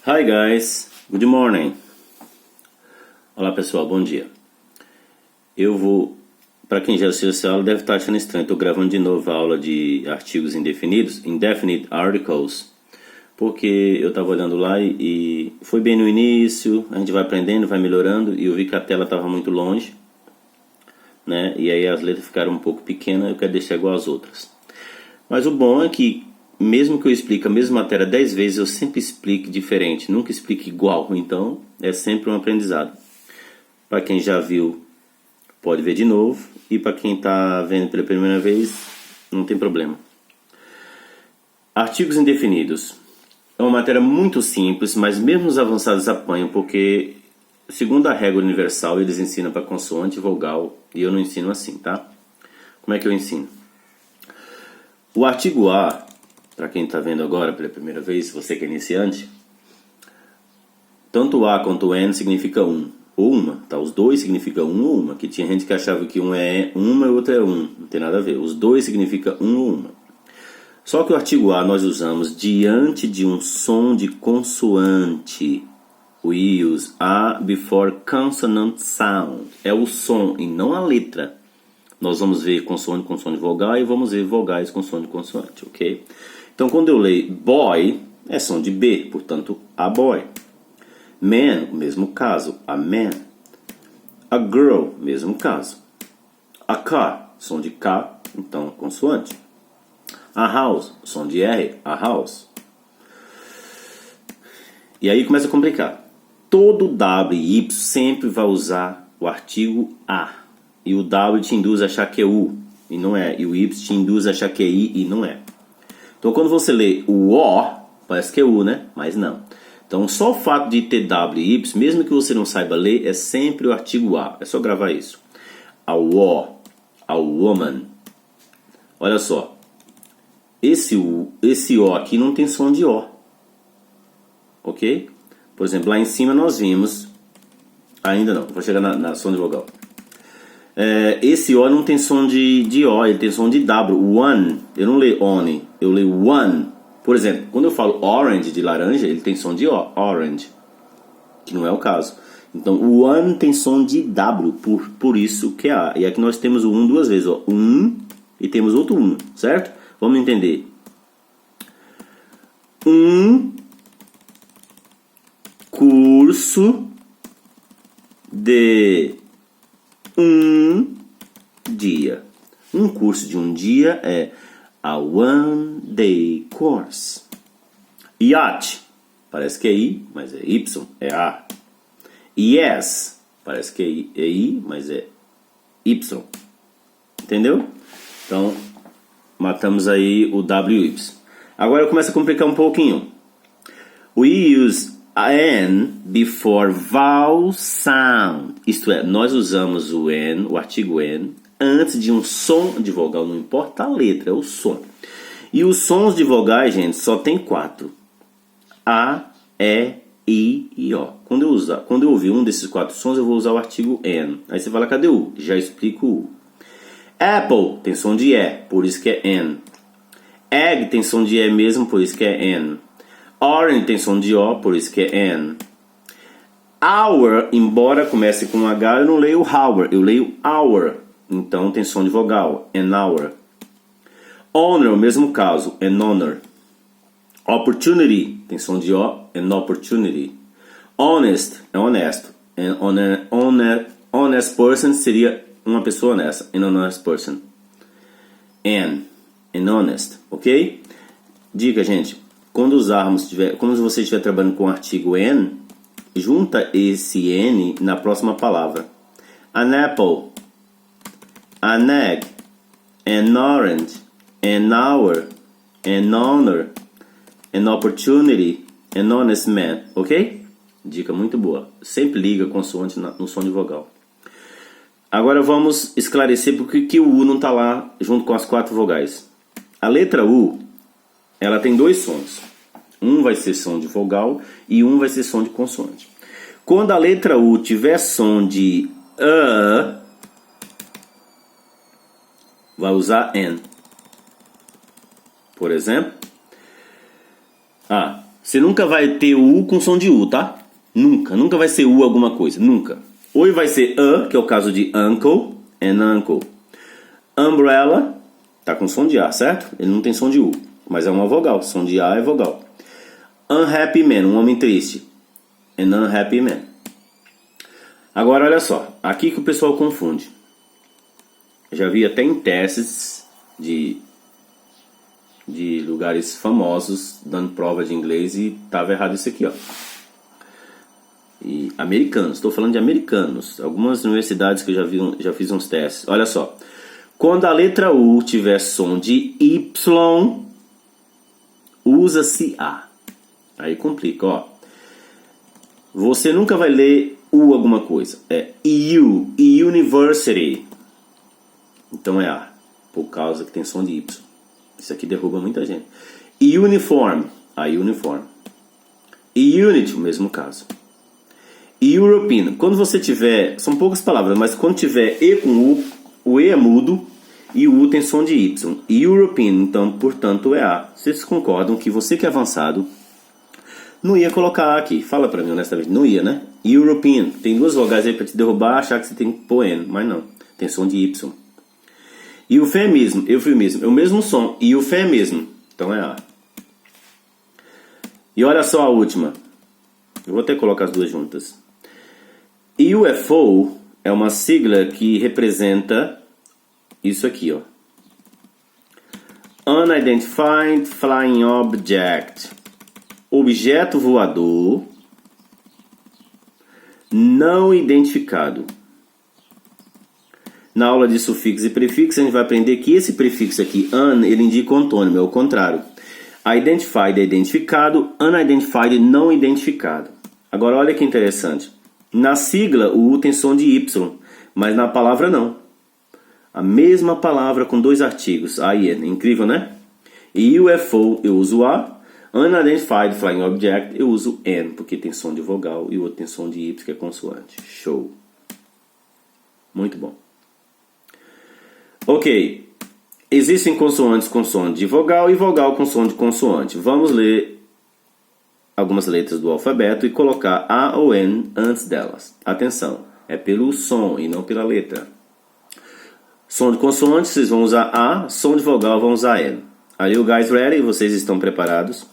Hi guys, good morning. Olá pessoal, bom dia. Para quem já assistiu essa aula deve estar achando estranho, estou gravando de novo a aula de artigos indefinidos, indefinite articles, porque eu estava olhando lá e foi bem no início, a gente vai aprendendo, vai melhorando, e eu vi que a tela estava muito longe, né? E aí as letras ficaram um pouco pequenas, eu quero deixar igual as outras. Mas o bom é que mesmo que eu explique a mesma matéria 10 vezes, eu sempre explique diferente, nunca explique igual, então é sempre um aprendizado. Para quem já viu, pode ver de novo, e para quem está vendo pela primeira vez, não tem problema. Artigos indefinidos. É uma matéria muito simples, mas mesmo os avançados apanham, porque segundo a regra universal, eles ensinam para consoante e vogal, e eu não ensino assim, tá? Como é que eu ensino? O artigo A, para quem está vendo agora pela primeira vez, você que é iniciante, tanto A quanto o N significa um ou uma, tá? Os dois significam um ou uma, que tinha gente que achava que um é uma e o outro é um, não tem nada a ver. Os dois significam um ou uma. Só que o artigo A nós usamos diante de um som de consoante. We use A before consonant sound. É o som e não a letra. Nós vamos ver consoante, consoante, vogal e vamos ver vogais, consoante, consoante, ok? Então, quando eu leio boy, é som de B, portanto, a boy. Man, mesmo caso, a man. A girl, mesmo caso. A car, som de K, então, consoante. A house, som de R, a house. E aí começa a complicar. Todo W e Y sempre vai usar o artigo A. E o W te induz a achar que é U, e não é. E o Y te induz a achar que é I, e não é. Então, quando você lê o O, parece que é U, né? Mas não. Então, só o fato de ter W e Y, mesmo que você não saiba ler, é sempre o artigo A. É só gravar isso. A O, a woman. Olha só. Esse O aqui não tem som de O. Ok? Por exemplo, lá em cima nós vimos... Ainda não, vou chegar na som de vogal. Esse O não tem som de O, ele tem som de W. One, eu não leio one, eu leio one. Por exemplo, quando eu falo orange, de laranja, ele tem som de O, orange, que não é o caso. Então, o one tem som de W, por isso que é A. E aqui nós temos o duas vezes, ó, e temos outro certo? Vamos entender. Curso de dia. Um curso de um dia é a one day course. Yacht, parece que é I, mas é Y, é A. Yes, parece que é I, mas é Y. Entendeu? Então, matamos aí o W e Y. Agora começa a complicar um pouquinho. We use N before vowel sound. Isto é, nós usamos o N, o artigo N, antes de um som de vogal. Não importa a letra, é o som. E os sons de vogais, gente, só tem 4. A, E, I e O. Quando eu ouvir um desses 4 sons, eu vou usar o artigo N. Aí você fala, cadê o U? Já explico o U. Apple tem som de E, por isso que é N. Egg tem som de E mesmo, por isso que é N. Orange tem som de O, por isso que é N. Hour, embora comece com H, eu não leio hour, eu leio hour. Então tem som de vogal, an hour. Honor, o mesmo caso, an honor. Opportunity, tem som de O, an opportunity. Honest, é honesto. Honest person seria uma pessoa honesta, an honest person. An honest, ok? Dica, gente. Quando você estiver trabalhando com o artigo N, junta esse N na próxima palavra. An apple, an egg, an orange, an hour, an honor, an opportunity, an honest man, ok? Dica muito boa. Sempre liga consoante no som de vogal. Agora vamos esclarecer porque que o U não está lá junto com as 4 vogais. A letra U, ela tem 2 sons. Um vai ser som de vogal e um vai ser som de consoante. Quando a letra U tiver som de vai usar N. Por exemplo, Você nunca vai ter o U com som de U, tá? Nunca vai ser U alguma coisa, nunca. Ou vai ser A, que é o caso de uncle and uncle. Umbrella, tá com som de A, certo? Ele não tem som de U, mas é uma vogal, som de A é vogal. Unhappy man, um homem triste. An unhappy man. Agora olha só, aqui que o pessoal confunde. Eu já vi até em testes de lugares famosos dando prova de inglês e tava errado isso aqui, ó. E americanos, estou falando de americanos. Algumas universidades que eu já fiz uns testes. Olha só, quando a letra U tiver som de Y, usa-se A. Aí complica, ó. Você nunca vai ler U alguma coisa. É U, university. Então é A, por causa que tem som de Y. Isso aqui derruba muita gente. Uniform, a uniform. Unit, o mesmo caso. European, quando você tiver, são poucas palavras, mas quando tiver E com U, o E é mudo e o U tem som de Y. European, então, portanto, é A. Vocês concordam que você que é avançado não ia colocar A aqui? Fala pra mim honestamente, não ia, né? European, tem duas vogais aí pra te derrubar, achar que você tem que pôr N, mas não, tem som de Y. Eufemismo, é o mesmo som, eufemismo, então é A. E olha só a última, eu vou até colocar as duas juntas. UFO é uma sigla que representa isso aqui, ó. Unidentified Flying Object. Objeto voador não identificado. Na aula de sufixo e prefixo a gente vai aprender que esse prefixo aqui, un, ele indica o antônimo, é o contrário. Identified é identificado, unidentified não identificado. Agora olha que interessante. Na sigla o U tem som de Y, mas na palavra não. A mesma palavra com dois artigos, A e N. Incrível, né? E UFO eu uso A, Unidentified Flying Object eu uso N, porque tem som de vogal, e o outro tem som de Y, que é consoante. Show! Muito bom. Ok. Existem consoantes com som de vogal e vogal com som de consoante. Vamos ler algumas letras do alfabeto e colocar A ou N antes delas. Atenção, é pelo som e não pela letra. Som de consoante, vocês vão usar A, som de vogal vão usar N. Are you guys ready? Vocês estão preparados?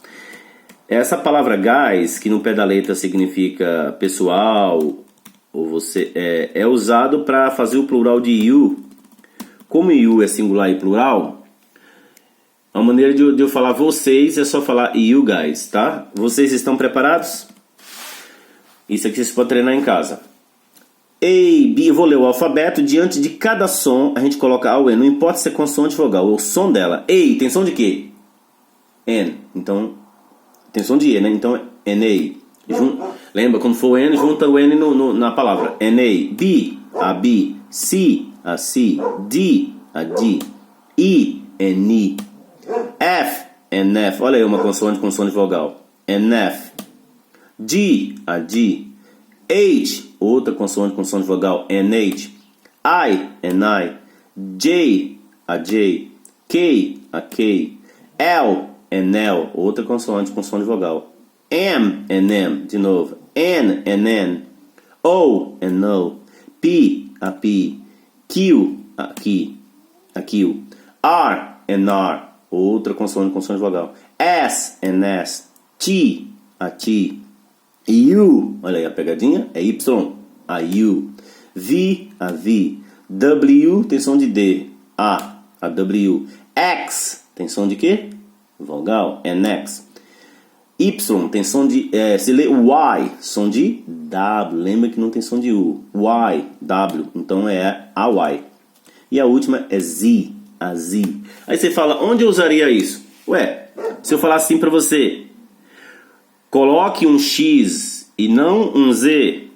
Essa palavra guys, que no pé da letra significa pessoal, ou você é usado para fazer o plural de you. Como you é singular e plural, a maneira de eu falar vocês é só falar you guys, tá? Vocês estão preparados? Isso aqui vocês podem treinar em casa. A, B, eu vou ler o alfabeto. Diante de cada som, a gente coloca A ou N. Não importa se é consoante ou vogal, o som dela. A, tem som de quê? N. Então, tem som de E, né? Então, N, A. Lembra, quando for N, junta o N na palavra. N, A. B, a B. C, a C. D, a D. E, N, I. F, N, F. Olha aí uma consoante com som de vogal. N, F. G, a G. H, outra consoante com som de vogal, NH. I, NI. J, a J. K, a K. L, NL, outra consoante com som de vogal. M, NM, de novo. N, NN. O, NO. P, a P. Q, a Q. A Q. R, NR, outra consoante com som de vogal. S, NS. T, a T. U, olha aí a pegadinha, é Y, a U. V, a V. W, tem som de D, a W. X, tem som de quê? Vogal, NX. Y, tem som de, se lê Y, som de W, lembra que não tem som de U. Y, W, então é a Y. E a última é Z, a Z. Aí você fala, onde eu usaria isso? Ué, se eu falar assim pra você, coloque um X e não um Z.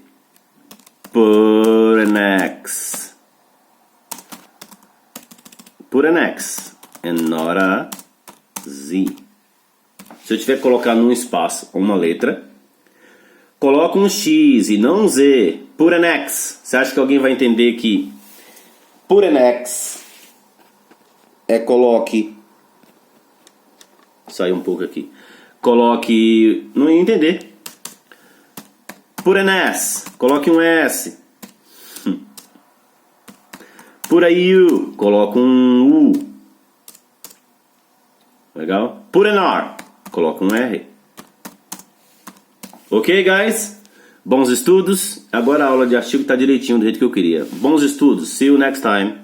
Put an X. Put an X and not a Z. Se eu tiver que colocar num espaço uma letra, coloca um X e não um Z. Put an X. Você acha que alguém vai entender que put an X é coloque... Sai um pouco aqui. coloque... Não ia entender. Put an S, coloque um S. Put a U, coloca um U. Legal? Put an R, coloca um R. Ok, guys? Bons estudos. Agora a aula de artigo está direitinho do jeito que eu queria. Bons estudos. See you next time.